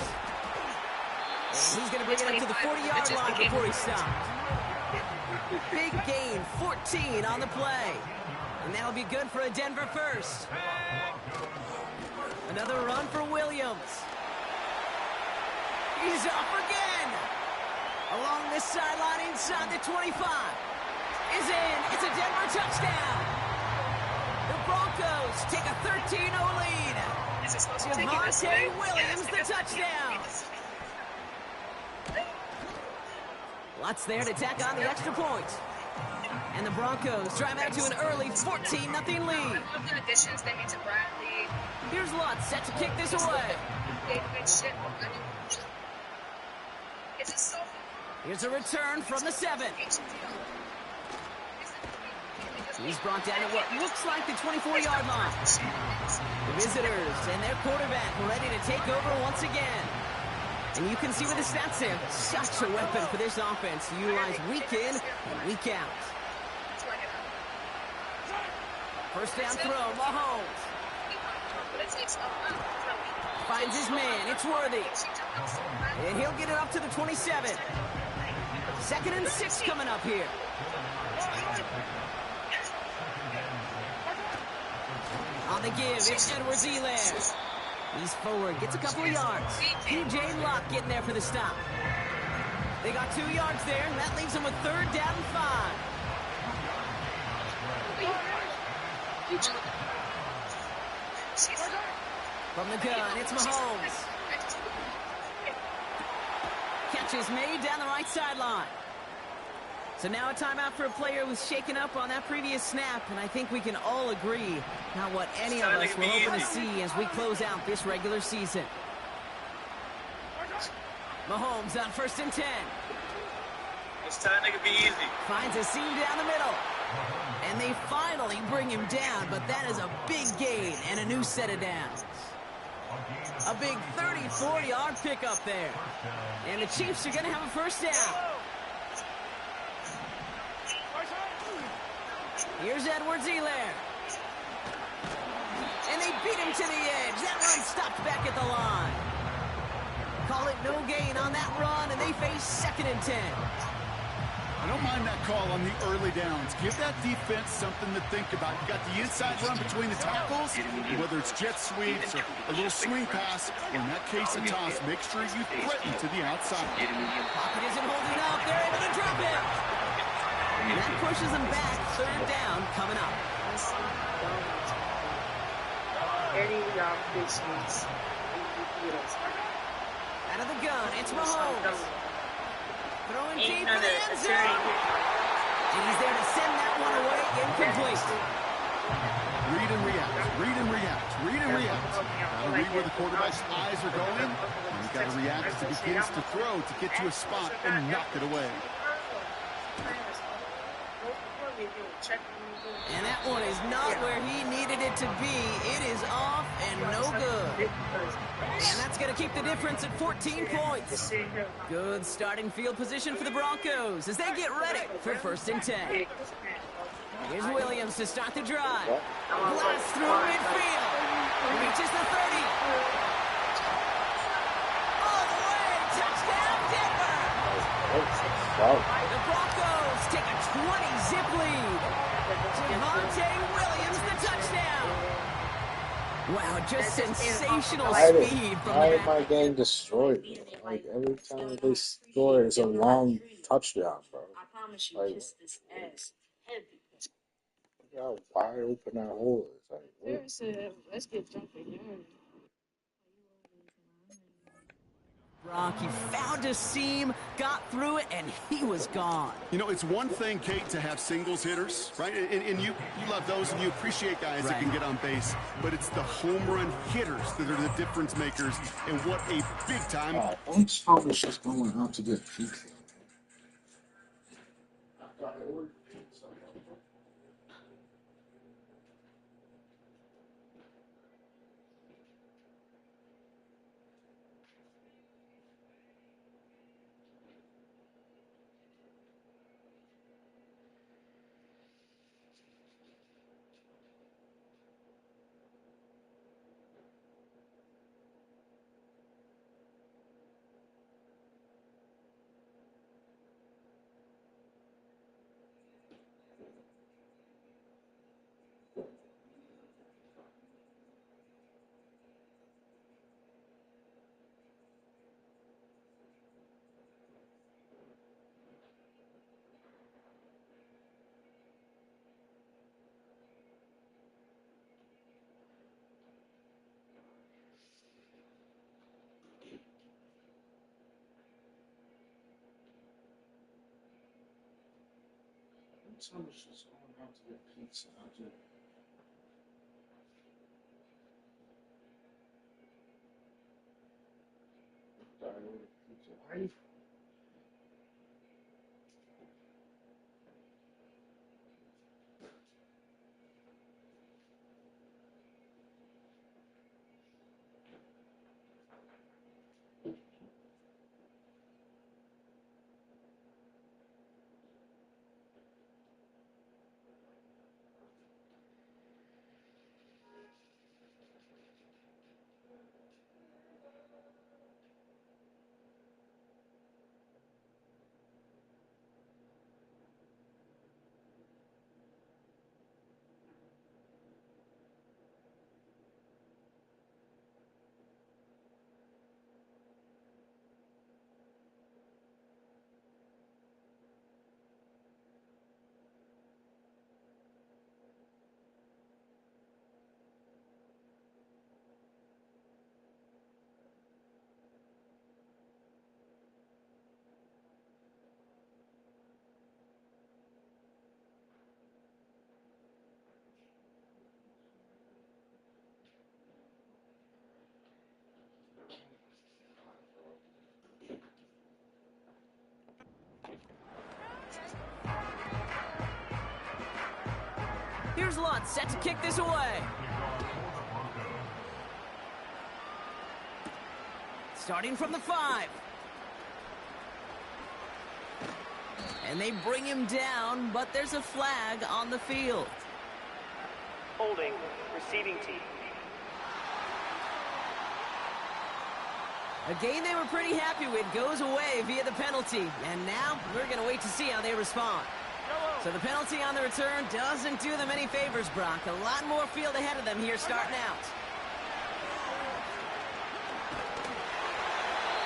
And he's going to bring it up to the 40-yard line before he stops. Big gain, 14 on the play. And that'll be good for a Denver first. Another run for Williams. He's off again. Along this sideline inside the 25. Is in. It's a Denver touchdown. The Broncos take a 13-0 lead. Javonte Williams, the touchdown. Lots there to tack on the extra point. And the Broncos drive out to an early 14-0 lead. Here's Lutz set to kick this away. Here's a return from the 7. He's brought down at what looks like the 24-yard line. The visitors and their quarterback ready to take over once again. And you can see with the stats there, such a weapon for this offense to utilize week in and week out. First down throw, Mahomes. Finds his man, it's Worthy. And he'll get it up to the 27. 2nd and 6 coming up here. On the give, it's Edwards-Helaire. He's forward, gets a couple of yards. P.J. Locke getting there for the stop. They got 2 yards there, and that leaves them with 3rd down and 5. From the gun, it's Mahomes. Catch is made down the right sideline. So now a timeout for a player who's shaken up on that previous snap, and I think we can all agree not what any of us were hoping to see as we close out this regular season. Mahomes on 1st and 10. This time it could be easy. Finds a seam down the middle. And they finally bring him down, but that is a big gain and a new set of downs. A big 34-yard pickup there. And the Chiefs are going to have a first down. Here's Edwards-Helaire. And they beat him to the edge. That run stopped back at the line. Call it no gain on that run, and they face 2nd and 10. I don't mind that call on the early downs. Give that defense something to think about. You got the inside run between the tackles, whether it's jet sweeps or a little swing pass, or in that case a toss, make sure you threaten to the outside. Pocket isn't holding up. They're able to drop it. And that pushes them back. 3rd down coming up. Out of the gun, it's Mahomes. Throwing deep for the end zone. And he's there to send that one away, incomplete. Read and react, read and react, read and react. Gotta read where the quarterback's eyes are going, and you gotta react as he begins to throw to get to a spot and knock it away. And that one is not where he needed it to be. It is off and no good. And that's going to keep the difference at 14 points. Good starting field position for the Broncos as they get ready for 1st and 10. Here's Williams to start the drive. Blast through midfield. Reaches the 30. All the way. Touchdown, Denver. The Broncos take a 20-zip lead. Javonte Williams, the touchdown. Wow, just sensational speed from Why the am I getting destroyed? Like, every time they score, it's a long touchdown, bro. Like, How wide open that hole is. Like, what? Sarah said, let's get drunk again. Brock, he found a seam, got through it, and he was gone. You know, it's one thing, Kate, to have singles hitters, right? And you love those, and you appreciate guys that can get on base. But it's the home run hitters that are the difference makers, and what a big time. Once Thomas just going out to get pizza. I ordered pizza. Thomas just going out to get pizza. I ordered pizza. Why you? Here's Lutz set to kick this away. Starting from the 5. And they bring him down, but there's a flag on the field. Holding, receiving team. A game they were pretty happy with goes away via the penalty. And now we're going to wait to see how they respond. So the penalty on the return doesn't do them any favors, Brock. A lot more field ahead of them here starting out.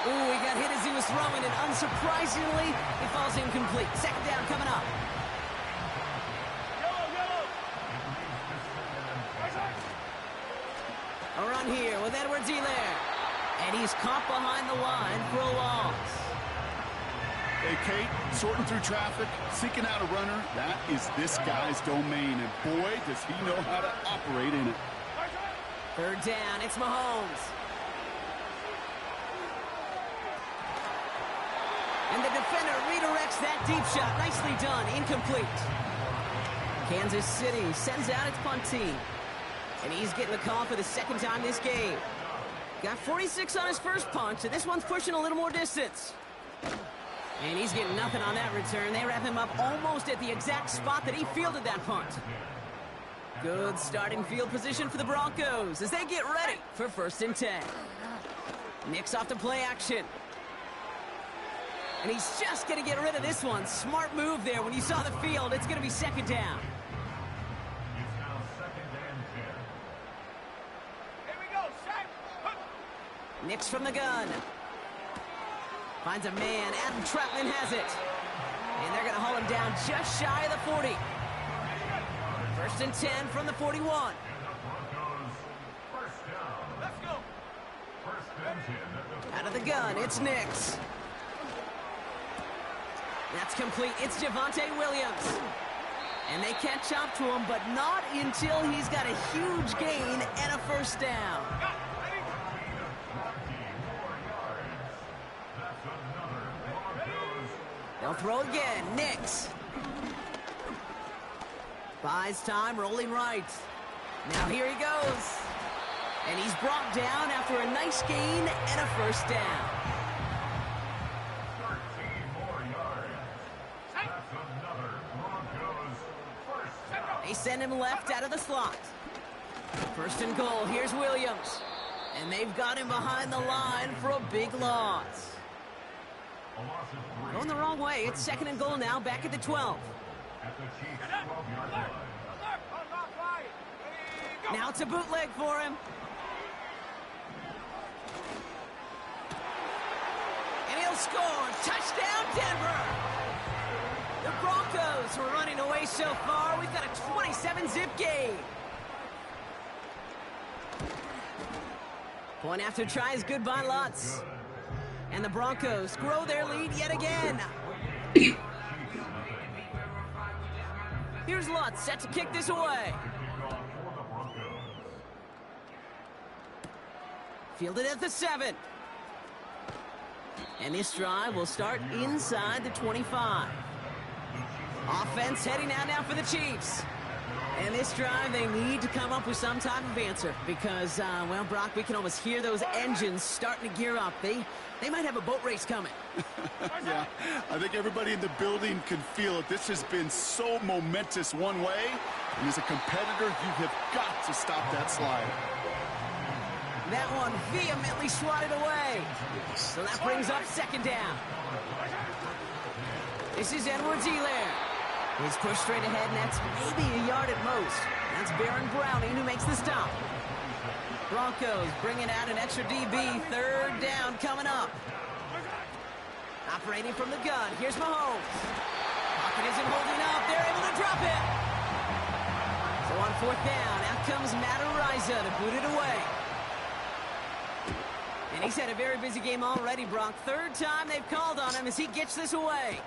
Ooh, he got hit as he was throwing, and unsurprisingly, he falls incomplete. Second down coming up. A run here with Edwards-Helaire. And he's caught behind the line for a loss. Hey, Kate, sorting through traffic, seeking out a runner, that is this guy's domain, and boy, does he know how to operate in it. Third down, it's Mahomes. And the defender redirects that deep shot. Nicely done, incomplete. Kansas City sends out its punt team. And he's getting the call for the second time this game. Got 46 on his first punt, and this one's pushing a little more distance. And he's getting nothing on that return. They wrap him up almost at the exact spot that he fielded that punt. Good starting field position for the Broncos as they get ready for 1st and 10. Nick's off to play action. And he's just going to get rid of this one. Smart move there. When you saw the field, it's going to be second down. Here we go, Shaq. Nick's from the gun. Finds a man. Adam Troutman has it. And they're going to haul him down just shy of the 40. First and 10 from the 41. Out of the gun, it's Nix. That's complete. It's Javonte Williams. And they catch up to him, but not until he's got a huge gain and a first down. They'll throw again. Nix. Buys time, rolling right. Now here he goes. And he's brought down after a nice gain and a first down. They send him left out of the slot. First and goal, here's Williams. And they've got him behind the line for a big loss. Going the wrong way, it's second and goal now, back at the 12. Now it's a bootleg for him. And he'll score. Touchdown, Denver. The Broncos were running away so far. We've got a 27-zip game. Point after try is good by Lutz. And the Broncos grow their lead yet again. Here's Lutz set to kick this away. Fielded at the 7. And this drive will start inside the 25. Offense heading out now for the Chiefs. And this drive, they need to come up with some type of answer because, well, Brock, we can almost hear those engines starting to gear up. They might have a boat race coming. Yeah, I think everybody in the building can feel it. This has been so momentous one way, and as a competitor, you have got to stop that slide. That one vehemently swatted away. So that brings up second down. This is Edwards-Helaire. He's pushed straight ahead, and that's maybe a yard at most. That's Baron Browning who makes the stop. Broncos bringing out an extra DB. Third down coming up. Operating from the gun. Here's Mahomes. Pocket isn't holding up. They're able to drop it. So on fourth down, out comes Matt Araiza to boot it away. And he's had a very busy game already, Brock. Third time they've called on him as he gets this away.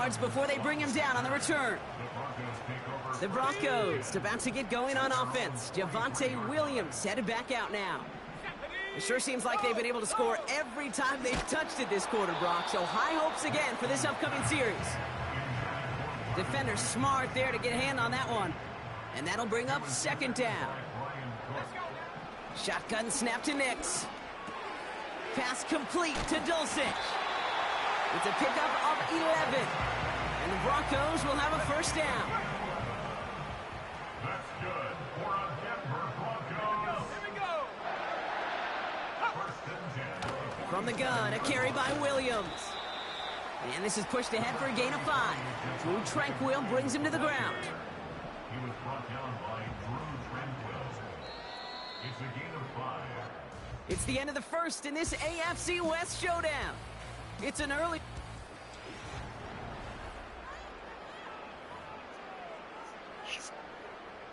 yards before they bring him down on the return. The Broncos about to get going on offense. Javonte Williams headed back out now. It sure seems like they've been able to score every time they've touched it this quarter, Brock. So high hopes again for this upcoming series. Defender smart there to get a hand on that one. And that'll bring up second down. Shotgun snap to Nix. Pass complete to Dulcich. It's a pickup of 11. And the Broncos will have a first down. That's good for a Denver Broncos. Here we go. First and 10. From the gun, a carry by Williams. And this is pushed ahead for a gain of 5. Drew Tranquill brings him to the ground. He was brought down by Drew Tranquill. It's a gain of 5. It's the end of the first in this AFC West showdown. It's an early...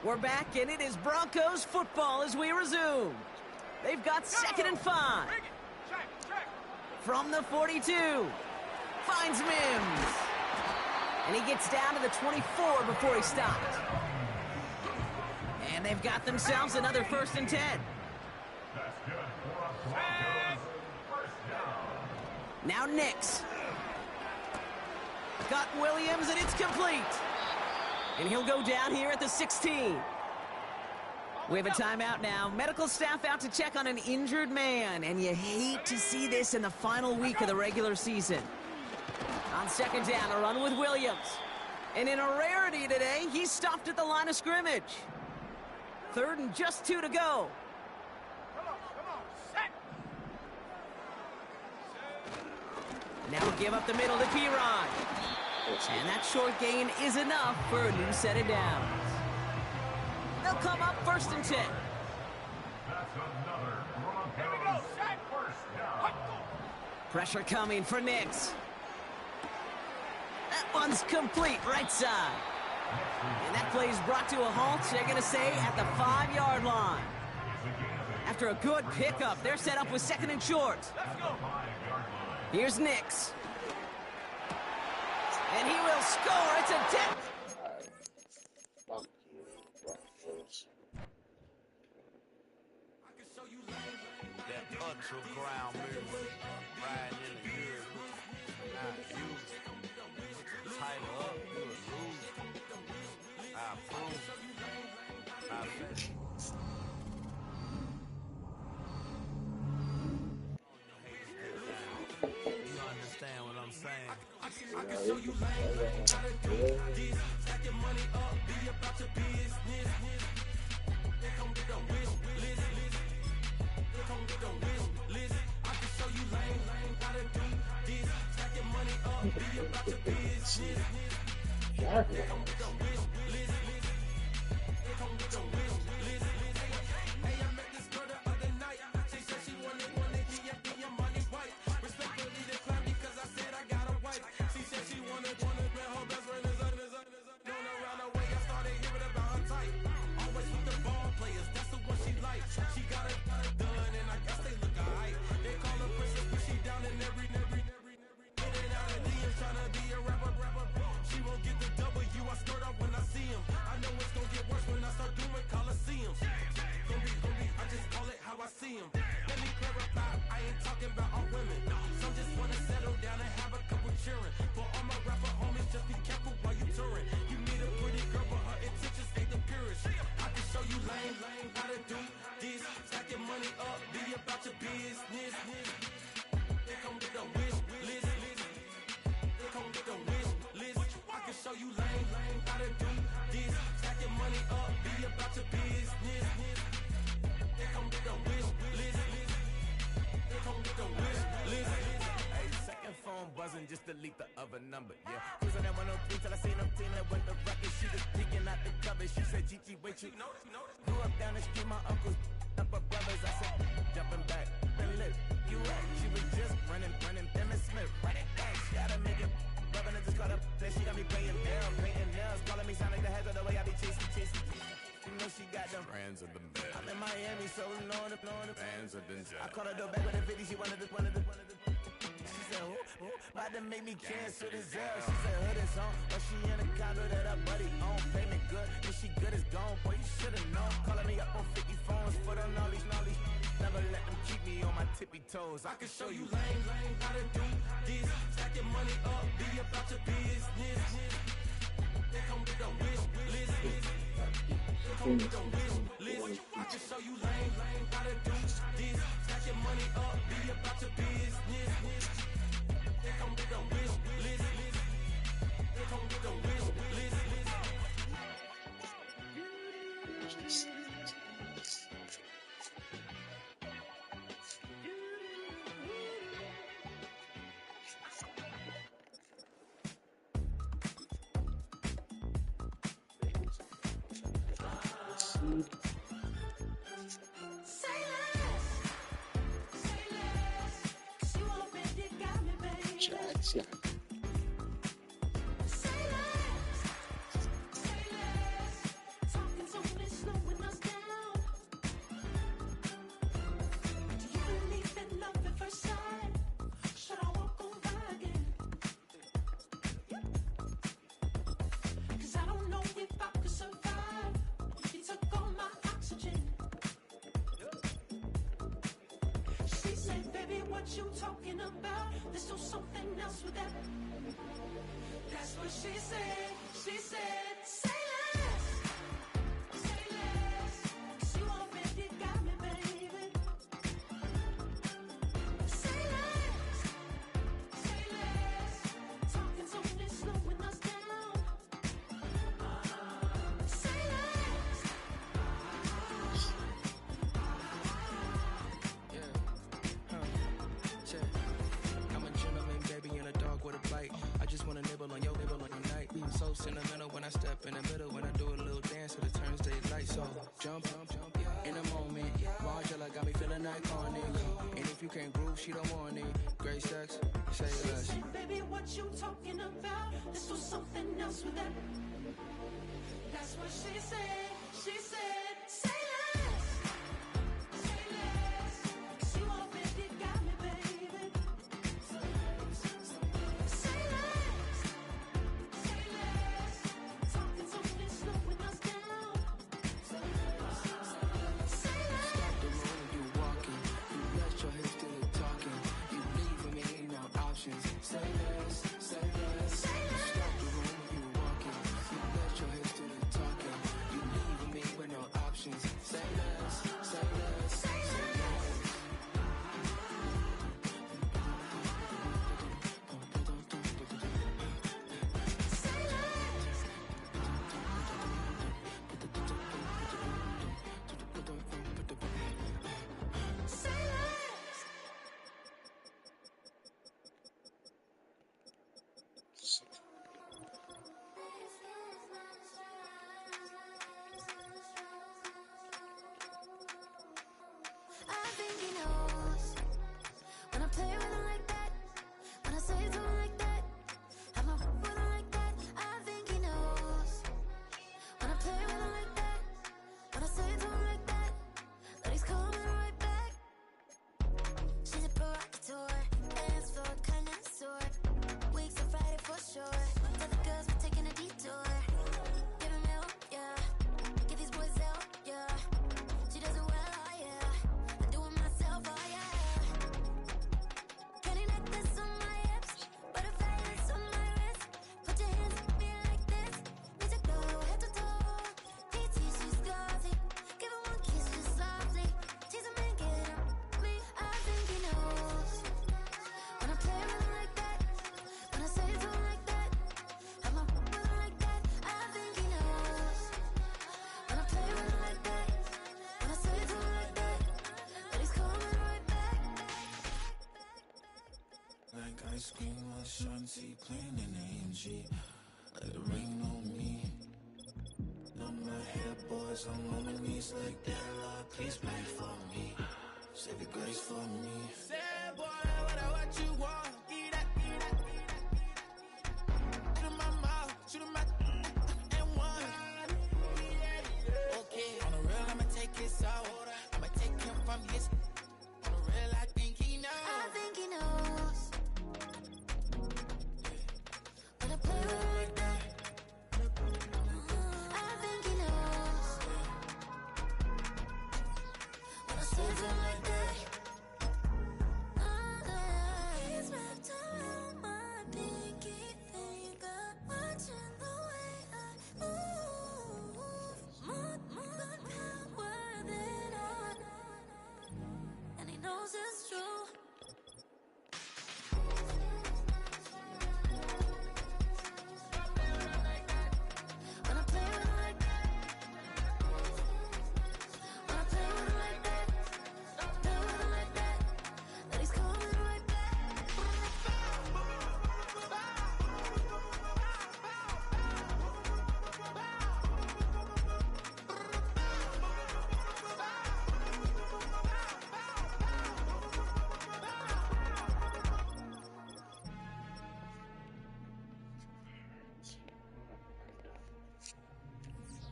We're back, and it is Broncos football as we resume. They've got second and 5. From the 42. Finds Mims. And he gets down to the 24 before he stopped. And they've got themselves another first and 10. That's good for a Broncos first down. Now Nix. Got Williams, and it's complete. And he'll go down here at the 16. We have a timeout now. Medical staff out to check on an injured man. And you hate to see this in the final week of the regular season. On second down, a run with Williams. And in a rarity today, he's stopped at the line of scrimmage. Third and just 2 to go. Now we'll give up the middle to Piron. And that short gain is enough for a new set of downs. They'll come up first and 10. That's another Broncos first down. Pressure coming for Nix. That one's complete, right side. And that play is brought to a halt, they're going to say, at the 5-yard line. After a good pickup, they're set up with second and short. Here's Nix. And he will score. It's a 10. Fuck you, Broncos. That ultra ground move, riding in the good, not you. Tighten up, you lose. I approve. I bet. You understand what I'm saying? I can show you lane, gotta do this. Stack your money up, be about your business. They come with the wish list. They come with the wish list. I can show you lane, gotta do this. Stack your money up, be about your business. They come with the wish list. They come with the wish list. Hey, I met this girl the other night. She said she wanted your money white. Respectfully declined because I said I got a wife. She said she wanted her best friend is known around the way. I started hearing about her type. Always with the ball players, that's the one she likes. She got it done, and I guess they look alright. They call her princess, but she down in every. In and out of DMs, trying to be a rapper. She won't get the W, I skirt off when I see him. I know it's gonna get worse when I start doing Coliseums. Gonna be, I just call it how I see him. Let me clarify, I ain't talking about all women. Some just wanna settle down and have a couple cheering. For all my rapper homies, just be careful while you touring. You meet a pretty girl, but her intentions ain't the purest. I can show you lane, how to do this. Stack your money up, be about your business. They come with the wish list. They come with the wish list. I can show you lane, how to do this. Stack your money up, be about your business. They come with the wish list. They come with the wish list. Hey, second phone buzzing, just delete the other number, yeah. Cruising at 103 till I seen them team that went the record. She was peeking out the cover. She said, Gigi, wait, you grew up down the street, my uncles up her brothers. I said, jumping back, been lit. You at? She was just running, Emmett Smith, run it back. She gotta make it. Rubbing it, just caught up. Then she got me paying down, painting nails, calling me sound like the heads of the way I be chasing. You know she got them brands of the bed. I'm in Miami, so knowing the fans of the jet. I called her door back with a 50, she wanted the. She said, oh, About to make me cancel this L. She said hood is on, but she in a condo that her buddy own. Payment good, and she good as gone. Boy, you should've known. Calling me up on 50 phones, foot on all these. Never let them keep me on my tippy toes. I can show you lame, how to do this. Stack your money up, be about your business. They come with a wish list. They come with a wish list. I can show you lame, how to do this. Stack your money up, be about your business. They come with a wish list. They come with a wish list. Jackson. You talking about? Let's do something else with that. That's what she said. She said, say less. Say less. 'Cause you already got me, baby. Say less. Say less. Talking's only slowing us down. Say less. I'm a gentleman, baby, and a dog with a bite. I just wanna nibble on your night. I'm so sentimental when I step in the middle. When I do a little dance, till it turns daylight. So jump, in a moment. Margella got me feeling iconic. And if you can't groove, she don't want it. Great sex, say less. She said, baby, what you talking about? Let's do something else with that. That's what she said. She said, say less. Say less. 'Cause you already got me, baby. Say less. Say less. Talking's only slowing us down. Say less. Stop the road, you walking. You rest your hips till it talking. You leaving me no options. Say less, say less. Stop the road, you walking. You rest your hips till it talking. You leaving me with no options. Say less, say less, say less. I think he knows when I play with him like that, when I say to him like that, I'm a with him like that. I think he knows when I play with him like that, when I say to him like that, that he's coming right back. She's a provocateur, dance floor connoisseur, weeks of Friday for sure. Tell the girls we're taking a detour. Give him milk, yeah. Get these boys out, yeah. She does it well, oh yeah. I do it myself, oh yeah. Candy necklace on my hips, butterflies on my wrist. Put your hands on me like this. Need to go head to toe. PT, she's glossy. Give her one kiss just softly. Tease him and get him me. I think he knows when I play with him like that, when I say to him like that, I'm a with him like that. I think he knows when I play with him like that, when I say to him like that, that he's coming right back. Like ice cream on Shanty, playing in AMG. Let it rain on me. Know my head, boys, I'm on my knees like that. Lord, please pray for me. Save your grace for me. Say, boy, what you want? Eat that, eat that, eat that. Shoot in my mouth, shoot in my and one. Okay, on the real, I'ma take his out. I'ma take him from his. On the real, I think he knows. I think he knows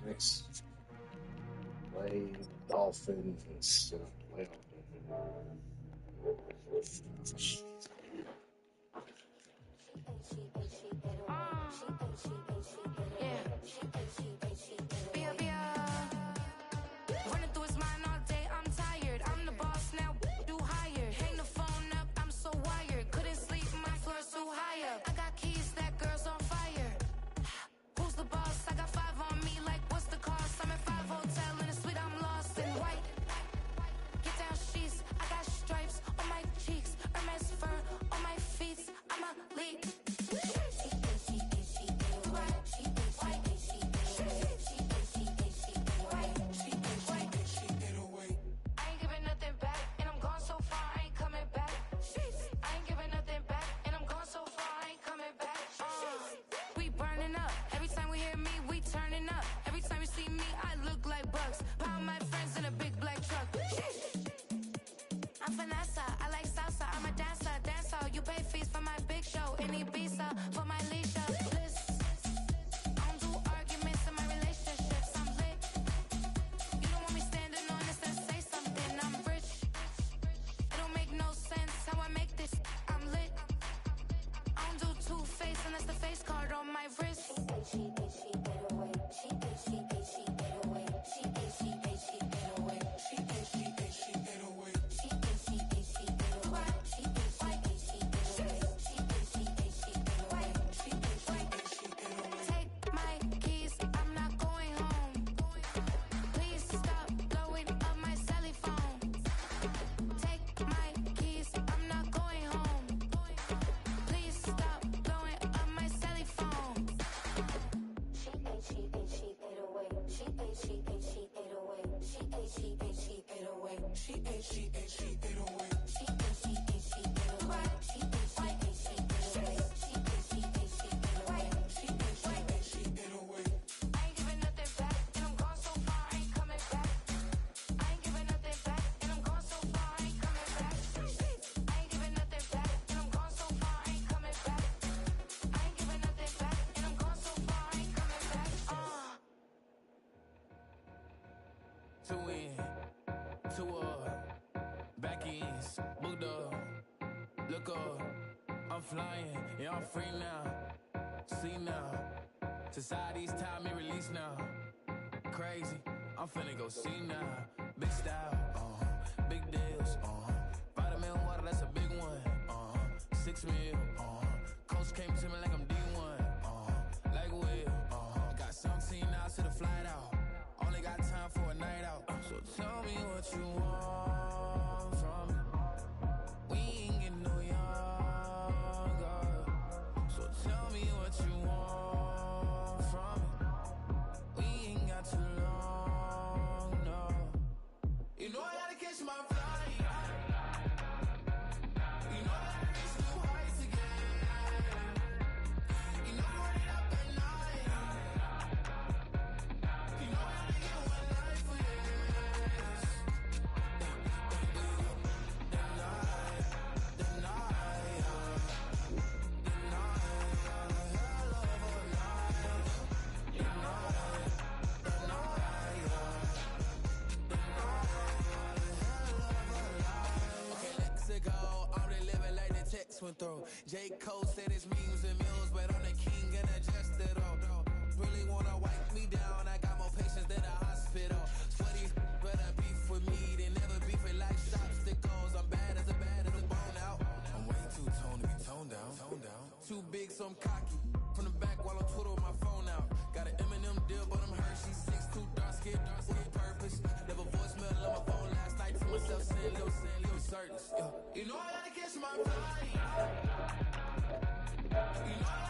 Next play, Dolphins. Well, Running through his mind all day, I'm tired. I'm the boss now, do higher. Hang the phone up, I'm so wired. Couldn't sleep, my floor's too high up. I got keys, that girl's on fire. Who's the boss? I got 5 on me, like what's the cost? I'm at 5 hotel in a suite, I'm lost in white. Get down sheets, I got stripes on my cheeks. Hermes fur on my feet, I'm a leak. I ain't giving nothing back, and I'm gone so far, I ain't coming back. I ain't giving nothing back, and I'm gone so far, I ain't coming back. We burning up. Every time we hear me, we turning up. Every time you see me, I look like bugs. Pound my friends in a big black truck. I'm Vanessa, I like salsa, I'm a dancer, you pay fees for my big show in Ibiza, for my leisure. Bliss. I don't do arguments in my relationships, I'm lit. You don't want me standing on this and say something, I'm rich. It don't make no sense how I make this, I'm lit. I don't do two-face unless the face card on my wrist. Take my keys, I'm not going home. Please stop blowing up my celly phone. Take my keys, I'm not going home. Please stop blowing up my celly phone. I ain't giving nothing back, and I'm gone so far, I ain't coming back. I ain't giving nothing back, and I'm gone so far, I ain't coming back. I ain't giving nothing back, and I'm gone so far, I ain't coming back. I ain't giving nothing back, and I'm gone so far, I ain't coming back. Two in, two up, back ends, booked up, look up, I'm flying, yeah, I'm free now, see now, society's time me release now, crazy, I'm finna go see now, big style, big deals, vitamin water, that's a big one, 6 mil, coach came to me like I'm D1, like Will, got 17 hours to the flight out, only got time for a night out. So tell me what you want from me. We ain't getting no younger. So tell me what you want from me. We ain't got too long, no. You know I gotta catch my flight. You know I gotta reach new heights again. You know I run it up at night. You know I gotta get one life for this. Went through. J. Cole said it's memes and mills, but I'm the king and adjusted all. Really wanna wipe me down. I got more patience than a hospital. Sweaty better beef with me than never beef with like obstacles. I'm bad as a bone out. I'm way too toned to be toned down. Too big, so I'm cocky. From the back while I'm Twitter with my phone out. Got an Eminem deal, but I'm Hershey's 6'2", dark skin with purpose. Never voicemail on my phone last night to myself saying little certain. You know I gotta catch my flight. You know I